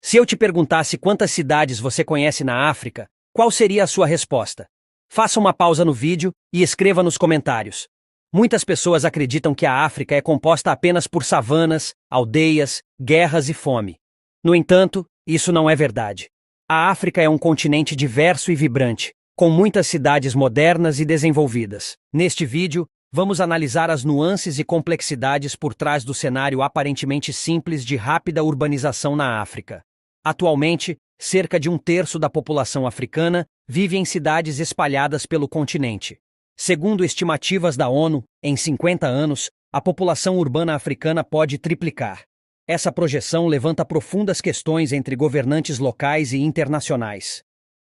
Se eu te perguntasse quantas cidades você conhece na África, qual seria a sua resposta? Faça uma pausa no vídeo e escreva nos comentários. Muitas pessoas acreditam que a África é composta apenas por savanas, aldeias, guerras e fome. No entanto, isso não é verdade. A África é um continente diverso e vibrante, com muitas cidades modernas e desenvolvidas. Neste vídeo, vamos analisar as nuances e complexidades por trás do cenário aparentemente simples de rápida urbanização na África. Atualmente, cerca de um terço da população africana vive em cidades espalhadas pelo continente. Segundo estimativas da ONU, em 50 anos, a população urbana africana pode triplicar. Essa projeção levanta profundas questões entre governantes locais e internacionais.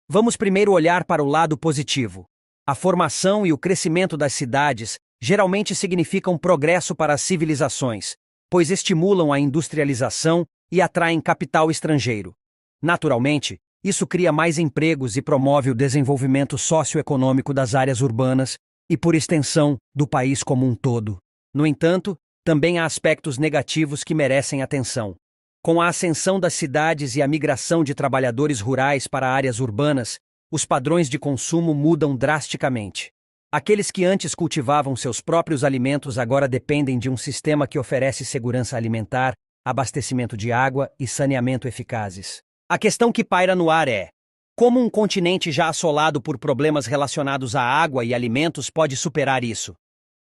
Vamos primeiro olhar para o lado positivo. A formação e o crescimento das cidades geralmente significam progresso para as civilizações, pois estimulam a industrialização e atraem capital estrangeiro. Naturalmente, isso cria mais empregos e promove o desenvolvimento socioeconômico das áreas urbanas e, por extensão, do país como um todo. No entanto, também há aspectos negativos que merecem atenção. Com a ascensão das cidades e a migração de trabalhadores rurais para áreas urbanas, os padrões de consumo mudam drasticamente. Aqueles que antes cultivavam seus próprios alimentos agora dependem de um sistema que oferece segurança alimentar, abastecimento de água e saneamento eficazes. A questão que paira no ar é: como um continente já assolado por problemas relacionados à água e alimentos pode superar isso?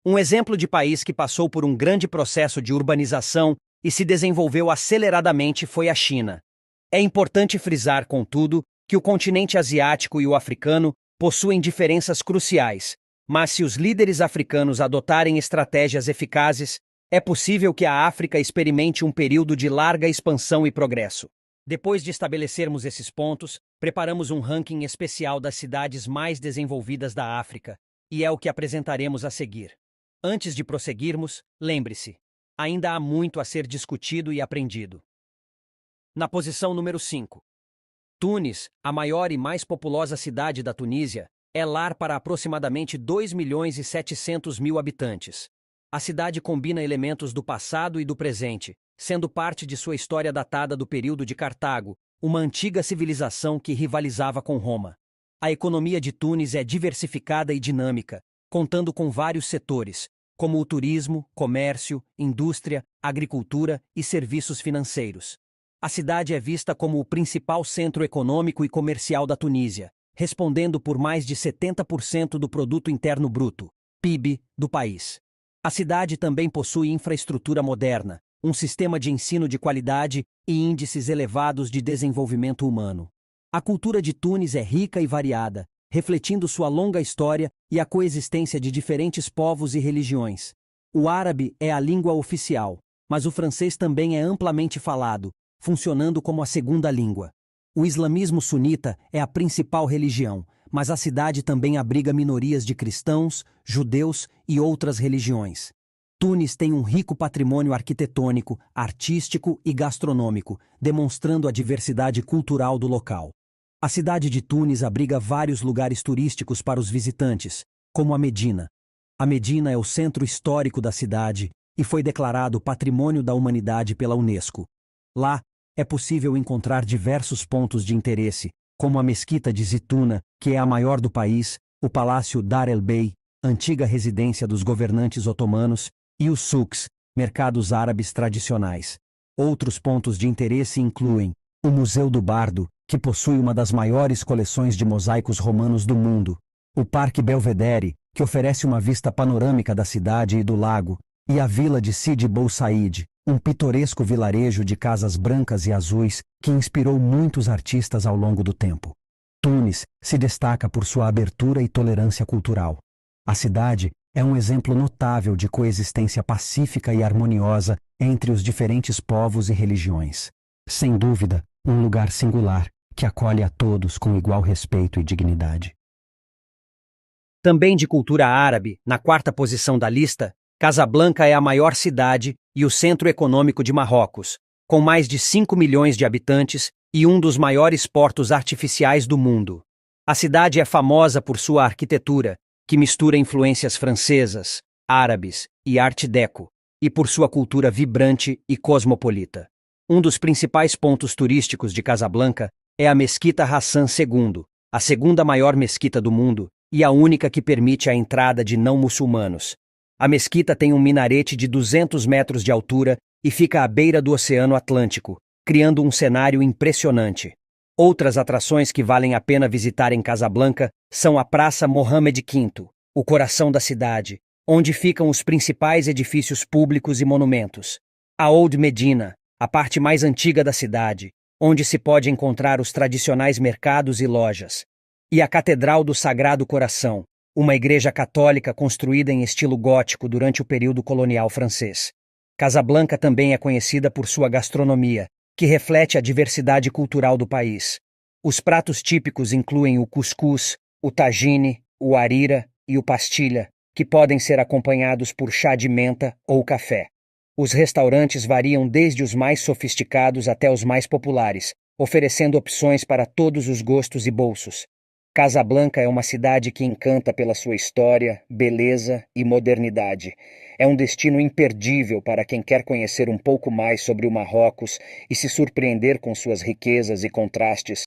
Um exemplo de país que passou por um grande processo de urbanização e se desenvolveu aceleradamente foi a China. É importante frisar, contudo, que o continente asiático e o africano possuem diferenças cruciais, mas se os líderes africanos adotarem estratégias eficazes, é possível que a África experimente um período de larga expansão e progresso. Depois de estabelecermos esses pontos, preparamos um ranking especial das cidades mais desenvolvidas da África, e é o que apresentaremos a seguir. Antes de prosseguirmos, lembre-se, ainda há muito a ser discutido e aprendido. Na posição número 5. Tunis, a maior e mais populosa cidade da Tunísia, é lar para aproximadamente 2.700.000 habitantes. A cidade combina elementos do passado e do presente, sendo parte de sua história datada do período de Cartago, uma antiga civilização que rivalizava com Roma. A economia de Tunis é diversificada e dinâmica, contando com vários setores, como o turismo, comércio, indústria, agricultura e serviços financeiros. A cidade é vista como o principal centro econômico e comercial da Tunísia, respondendo por mais de 70% do produto interno bruto, PIB, do país. A cidade também possui infraestrutura moderna, um sistema de ensino de qualidade e índices elevados de desenvolvimento humano. A cultura de Tunis é rica e variada, refletindo sua longa história e a coexistência de diferentes povos e religiões. O árabe é a língua oficial, mas o francês também é amplamente falado, funcionando como a segunda língua. O islamismo sunita é a principal religião, mas a cidade também abriga minorias de cristãos, judeus e outras religiões. Tunis tem um rico patrimônio arquitetônico, artístico e gastronômico, demonstrando a diversidade cultural do local. A cidade de Tunis abriga vários lugares turísticos para os visitantes, como a Medina. A Medina é o centro histórico da cidade e foi declarado Patrimônio da Humanidade pela Unesco. Lá, é possível encontrar diversos pontos de interesse, como a Mesquita de Zitouna, que é a maior do país, o Palácio Dar el-Bey, antiga residência dos governantes otomanos, e os souks, mercados árabes tradicionais. Outros pontos de interesse incluem o Museu do Bardo, que possui uma das maiores coleções de mosaicos romanos do mundo, o Parque Belvedere, que oferece uma vista panorâmica da cidade e do lago, e a Vila de Sidi Bou Said, um pitoresco vilarejo de casas brancas e azuis que inspirou muitos artistas ao longo do tempo. Tunis se destaca por sua abertura e tolerância cultural. A cidade é um exemplo notável de coexistência pacífica e harmoniosa entre os diferentes povos e religiões. Sem dúvida, um lugar singular que acolhe a todos com igual respeito e dignidade. Também de cultura árabe, na quarta posição da lista, Casablanca é a maior cidade e o centro econômico de Marrocos, com mais de 5 milhões de habitantes e um dos maiores portos artificiais do mundo. A cidade é famosa por sua arquitetura, que mistura influências francesas, árabes e arte deco, e por sua cultura vibrante e cosmopolita. Um dos principais pontos turísticos de Casablanca é a Mesquita Hassan II, a segunda maior mesquita do mundo e a única que permite a entrada de não-muçulmanos. A mesquita tem um minarete de 200 metros de altura e fica à beira do Oceano Atlântico, criando um cenário impressionante. Outras atrações que valem a pena visitar em Casablanca são a Praça Mohammed V, o coração da cidade, onde ficam os principais edifícios públicos e monumentos. A Old Medina, a parte mais antiga da cidade, onde se pode encontrar os tradicionais mercados e lojas. E a Catedral do Sagrado Coração, uma igreja católica construída em estilo gótico durante o período colonial francês. Casablanca também é conhecida por sua gastronomia, que reflete a diversidade cultural do país. Os pratos típicos incluem o cuscuz, o tagine, o harira e o pastilha, que podem ser acompanhados por chá de menta ou café. Os restaurantes variam desde os mais sofisticados até os mais populares, oferecendo opções para todos os gostos e bolsos. Casablanca é uma cidade que encanta pela sua história, beleza e modernidade. É um destino imperdível para quem quer conhecer um pouco mais sobre o Marrocos e se surpreender com suas riquezas e contrastes.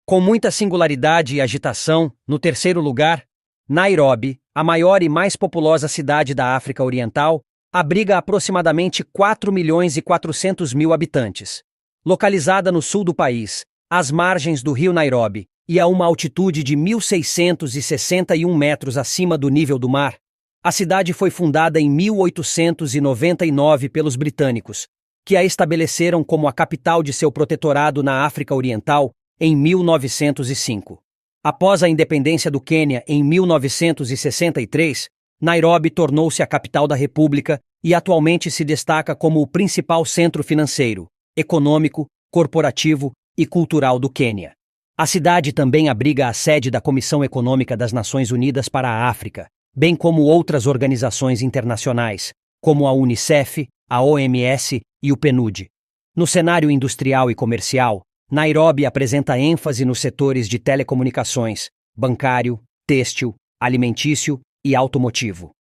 Com muita singularidade e agitação, no terceiro lugar, Nairobi, a maior e mais populosa cidade da África Oriental, abriga aproximadamente 4.400.000 habitantes. Localizada no sul do país, às margens do rio Nairobi, e a uma altitude de 1.661 metros acima do nível do mar, a cidade foi fundada em 1899 pelos britânicos, que a estabeleceram como a capital de seu protetorado na África Oriental em 1905. Após a independência do Quênia em 1963, Nairobi tornou-se a capital da República e atualmente se destaca como o principal centro financeiro, econômico, corporativo e cultural do Quênia. A cidade também abriga a sede da Comissão Econômica das Nações Unidas para a África, bem como outras organizações internacionais, como a UNICEF, a OMS e o PNUD. No cenário industrial e comercial, Nairobi apresenta ênfase nos setores de telecomunicações, bancário, têxtil, alimentício e automotivo.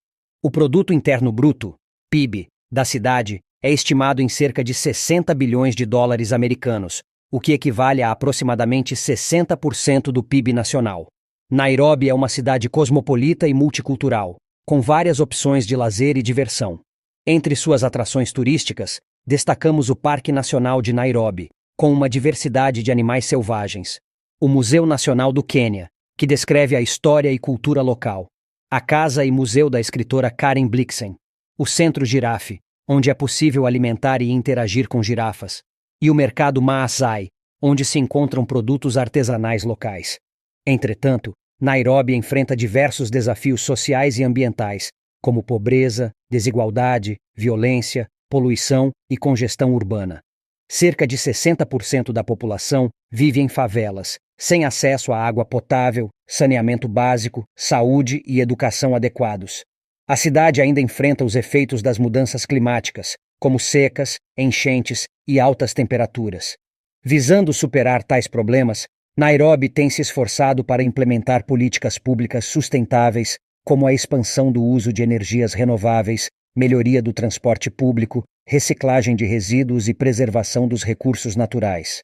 O Produto Interno Bruto, PIB, da cidade é estimado em cerca de 60 bilhões de dólares americanos, o que equivale a aproximadamente 60% do PIB nacional. Nairobi é uma cidade cosmopolita e multicultural, com várias opções de lazer e diversão. Entre suas atrações turísticas, destacamos o Parque Nacional de Nairobi, com uma diversidade de animais selvagens, o Museu Nacional do Quênia, que descreve a história e cultura local, a Casa e Museu da escritora Karen Blixen, o Centro Girafe, onde é possível alimentar e interagir com girafas, e o Mercado Maasai, onde se encontram produtos artesanais locais. Entretanto, Nairobi enfrenta diversos desafios sociais e ambientais, como pobreza, desigualdade, violência, poluição e congestão urbana. Cerca de 60% da população vive em favelas, sem acesso à água potável, saneamento básico, saúde e educação adequados. A cidade ainda enfrenta os efeitos das mudanças climáticas, como secas, enchentes e altas temperaturas. Visando superar tais problemas, Nairobi tem se esforçado para implementar políticas públicas sustentáveis, como a expansão do uso de energias renováveis, melhoria do transporte público, reciclagem de resíduos e preservação dos recursos naturais.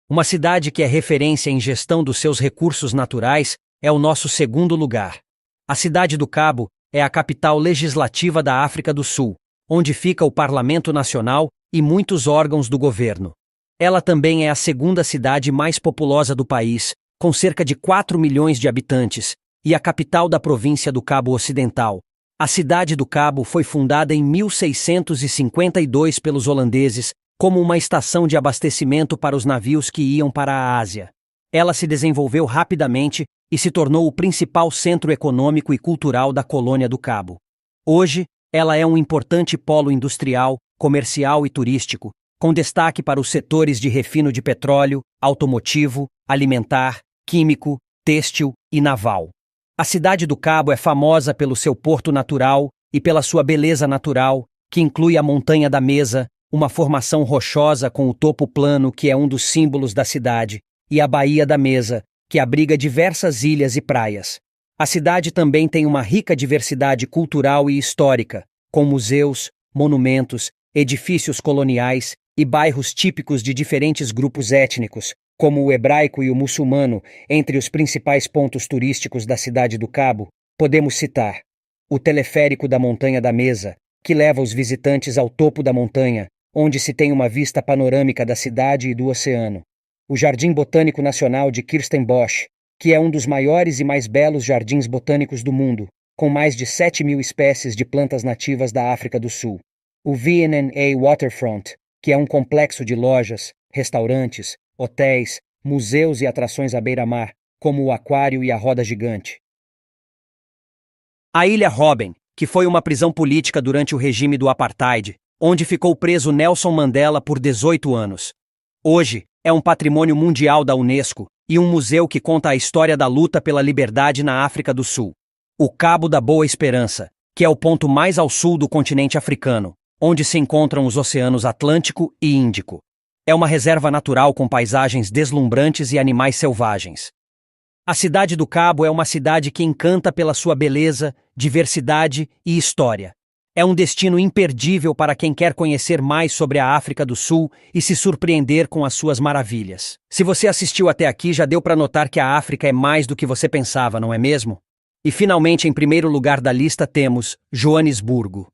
Uma cidade que é referência em gestão dos seus recursos naturais é o nosso segundo lugar. A cidade do Cabo é a capital legislativa da África do Sul, onde fica o Parlamento Nacional e muitos órgãos do governo. Ela também é a segunda cidade mais populosa do país, com cerca de 4 milhões de habitantes, e a capital da província do Cabo Ocidental. A cidade do Cabo foi fundada em 1652 pelos holandeses como uma estação de abastecimento para os navios que iam para a Ásia. Ela se desenvolveu rapidamente e se tornou o principal centro econômico e cultural da colônia do Cabo. Hoje, ela é um importante polo industrial, comercial e turístico, com destaque para os setores de refino de petróleo, automotivo, alimentar, químico, têxtil e naval. A cidade do Cabo é famosa pelo seu porto natural e pela sua beleza natural, que inclui a Montanha da Mesa, uma formação rochosa com o topo plano que é um dos símbolos da cidade, e a Baía da Mesa, que abriga diversas ilhas e praias. A cidade também tem uma rica diversidade cultural e histórica, com museus, monumentos, edifícios coloniais e bairros típicos de diferentes grupos étnicos, como o hebraico e o muçulmano, entre os principais pontos turísticos da cidade do Cabo, podemos citar o teleférico da Montanha da Mesa, que leva os visitantes ao topo da montanha, onde se tem uma vista panorâmica da cidade e do oceano. O Jardim Botânico Nacional de Kirstenbosch, que é um dos maiores e mais belos jardins botânicos do mundo, com mais de 7.000 espécies de plantas nativas da África do Sul. O V&A Waterfront, que é um complexo de lojas, restaurantes, hotéis, museus e atrações à beira-mar, como o Aquário e a Roda Gigante. A Ilha Robben, que foi uma prisão política durante o regime do Apartheid, onde ficou preso Nelson Mandela por 18 anos. Hoje, é um patrimônio mundial da Unesco e um museu que conta a história da luta pela liberdade na África do Sul. O Cabo da Boa Esperança, que é o ponto mais ao sul do continente africano, onde se encontram os oceanos Atlântico e Índico. É uma reserva natural com paisagens deslumbrantes e animais selvagens. A cidade do Cabo é uma cidade que encanta pela sua beleza, diversidade e história. É um destino imperdível para quem quer conhecer mais sobre a África do Sul e se surpreender com as suas maravilhas. Se você assistiu até aqui, já deu para notar que a África é mais do que você pensava, não é mesmo? E finalmente, em primeiro lugar da lista temos Joanesburgo.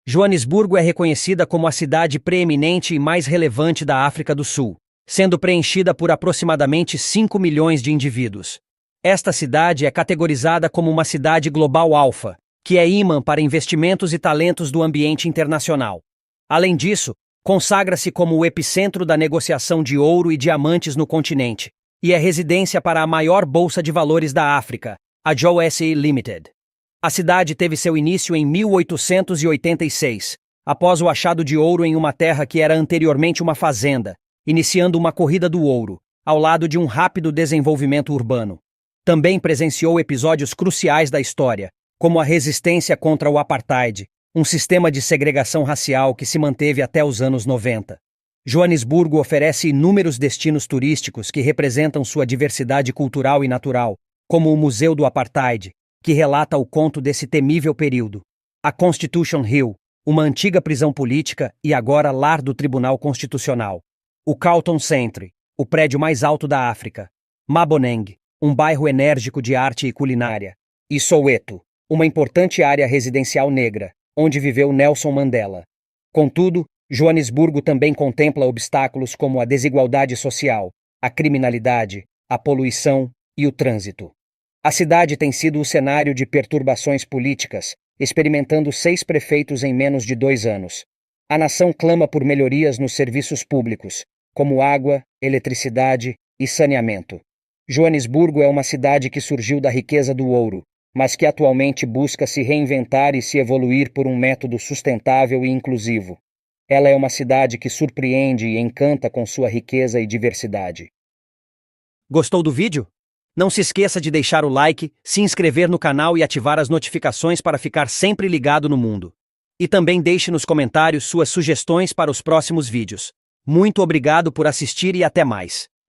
Joanesburgo é reconhecida como a cidade preeminente e mais relevante da África do Sul, sendo preenchida por aproximadamente 5 milhões de indivíduos. Esta cidade é categorizada como uma cidade global alfa, que é imã para investimentos e talentos do ambiente internacional. Além disso, consagra-se como o epicentro da negociação de ouro e diamantes no continente, e é residência para a maior bolsa de valores da África, a JSE Limited. A cidade teve seu início em 1886, após o achado de ouro em uma terra que era anteriormente uma fazenda, iniciando uma corrida do ouro, ao lado de um rápido desenvolvimento urbano. Também presenciou episódios cruciais da história, como a resistência contra o Apartheid, um sistema de segregação racial que se manteve até os anos 90. Joanesburgo oferece inúmeros destinos turísticos que representam sua diversidade cultural e natural, como o Museu do Apartheid, que relata o conto desse temível período, a Constitution Hill, uma antiga prisão política e agora lar do Tribunal Constitucional, o Carlton Centre, o prédio mais alto da África, Maboneng, um bairro enérgico de arte e culinária, e Soweto, uma importante área residencial negra, onde viveu Nelson Mandela. Contudo, Joanesburgo também contempla obstáculos como a desigualdade social, a criminalidade, a poluição e o trânsito. A cidade tem sido o cenário de perturbações políticas, experimentando 6 prefeitos em menos de 2 anos. A nação clama por melhorias nos serviços públicos, como água, eletricidade e saneamento. Joanesburgo é uma cidade que surgiu da riqueza do ouro, mas que atualmente busca se reinventar e se evoluir por um método sustentável e inclusivo. Ela é uma cidade que surpreende e encanta com sua riqueza e diversidade. Gostou do vídeo? Não se esqueça de deixar o like, se inscrever no canal e ativar as notificações para ficar sempre ligado no mundo. E também deixe nos comentários suas sugestões para os próximos vídeos. Muito obrigado por assistir e até mais.